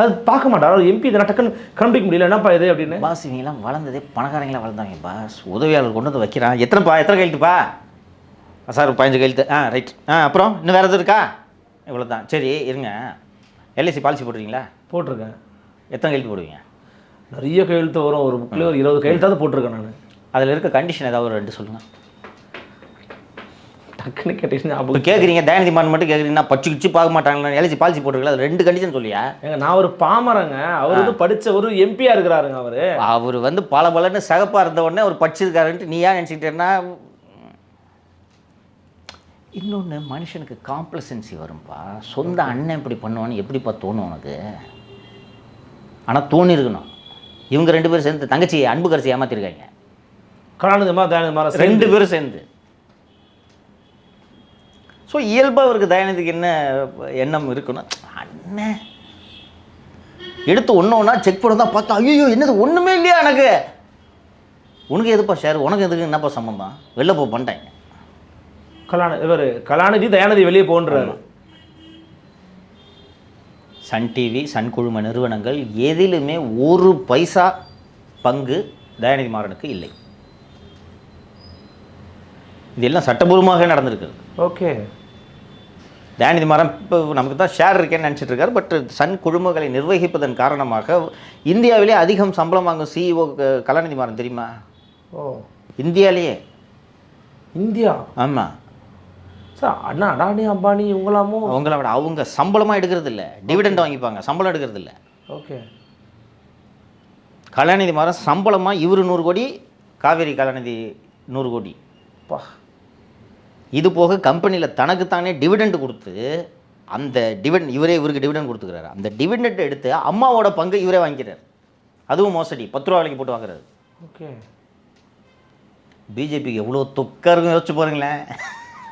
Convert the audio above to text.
அது பார்க்க மாட்டார். ஒரு எம்பி இதெல்லாம் டக்குன்னு கண்டுபிடிக்க முடியல, என்னப்பா இது அப்படின்னு. பாஸ் இவங்கெல்லாம் வளர்ந்ததே பணக்காரங்களாம் வளர்ந்தாங்க பாஸ். உதவியாளர் கொண்டு வந்து வைக்கிறான். எத்தனை கையெழுத்துப்பா? சார் 15 கையெழுத்து. ரைட். அப்புறம் இன்னும் வேறு எதுவும் இருக்கா? இவ்வளோ தான். சரி இருங்க, எல்ஐசி பாலிசி போட்டுருக்கீங்களா? போட்டிருக்கேன். எத்தனை கையெழுத்து போடுவீங்க? நிறைய கையெழுத்து வரும். ஒரு புக்கில் ஒரு 20 கையெழுத்தாவது போட்டிருக்கேன் நான். அதில் இருக்க கண்டிஷன் ஏதாவது ஒரு 2 சொல்லுங்கள். டக்குன்னு கேட்டீங்கன்னா அப்போ கேட்குறீங்க, தயாநிதி மாறன் மட்டும் கேட்குறீங்கன்னா பச்சு கிச்சு பார்க்க மாட்டாங்களா? எல்ஐசி பாலிசி போட்டிருக்கல, அது 2 கண்டிஷன் சொல்லியா? ஏங்க நான் ஒரு பாமரங்க, அவர் வந்து படித்த ஒரு எம்பியா இருக்கிறாருங்க. அவர் வந்து பல பலன்னு சகப்பாக இருந்த உடனே ஒரு படிச்சிருக்காருன்ட்டு நீ ஏன் நினச்சிக்கிட்டேன்னா. இன்னொன்று, மனுஷனுக்கு காம்ப்ளசன்சி வரும்பா. சொந்த அண்ணன் இப்படி பண்ணுவான்னு எப்படிப்பா தோணும் உனக்கு? ஆனால் தோணிருக்கணும். இவங்க 2 பேரும் சேர்ந்து தங்கச்சி அன்பு கரைச்சி ஏமாத்திருக்காங்க. கலாநிதிமா தயாநிதி மாறன் 2 பேரும் சேர்ந்து. ஸோ இயல்பாக அவருக்கு தயாநிதிக்கு என்ன எண்ணம் இருக்கணும்? அண்ணன் எடுத்து ஒன்றா செக் பண்ண தான் பார்த்தா, ஐயோ என்னது ஒன்றுமே இல்லையா எனக்கு. உனக்கு எதுப்பா ஷேர், உனக்கு எதுக்கு என்னப்பா சம்பந்தம்? வெளில போ பண்ணிட்டாங்க. கலாநிதி தயாநிதி வெளியே போன்றாரு. சன் டிவி, சன் குழும நிறுவனங்கள் எதிலுமே 1 பைசா பங்கு தயாநிதி மாறனுக்கு இல்லை. இதெல்லாம் சட்டபூர்வமாக நடந்திருக்கு. ஓகே. தயாநிதி மாறன் இப்போ நமக்கு தான் ஷேர் இருக்கேன்னு நினச்சிட்டு இருக்காரு. பட் சன் குழுமங்களை நிர்வகிப்பதன் காரணமாக இந்தியாவிலே அதிகம் சம்பளம் வாங்கும் சிஇஓ கலாநிதி மாறன் தெரியுமா? இந்தியாவிலேயே. இந்தியா? ஆமாம் சார். அண்ணா அடானி அம்பானி இவங்களாமோ அவங்கள விட அவங்க சம்பளமாக எடுக்கிறது இல்லை, டிவிடெண்ட் வாங்கிப்பாங்க, சம்பளம் எடுக்கிறது இல்லை. ஓகே. கலாநிதி மாறன் சம்பளமாக இவர் 100 கோடி, காவேரி கலாநிதி 100 கோடி. இது போக கம்பெனியில் தனக்குத்தானே டிவிடெண்ட் கொடுத்து அந்த இவருக்கு டிவிடெண்ட் கொடுத்துக்கிறாரு. அந்த டிவிடெண்ட் எடுத்து அம்மாவோட பங்கு இவரே வாங்கிக்கிறார். அதுவும் மோசடி, 10 ரூபா விலைக்கு போட்டு வாங்குறாரு. ஓகே. பிஜேபிக்கு எவ்வளோ தொக்கா இருக்கும் யோசிச்சு பாருங்களேன்.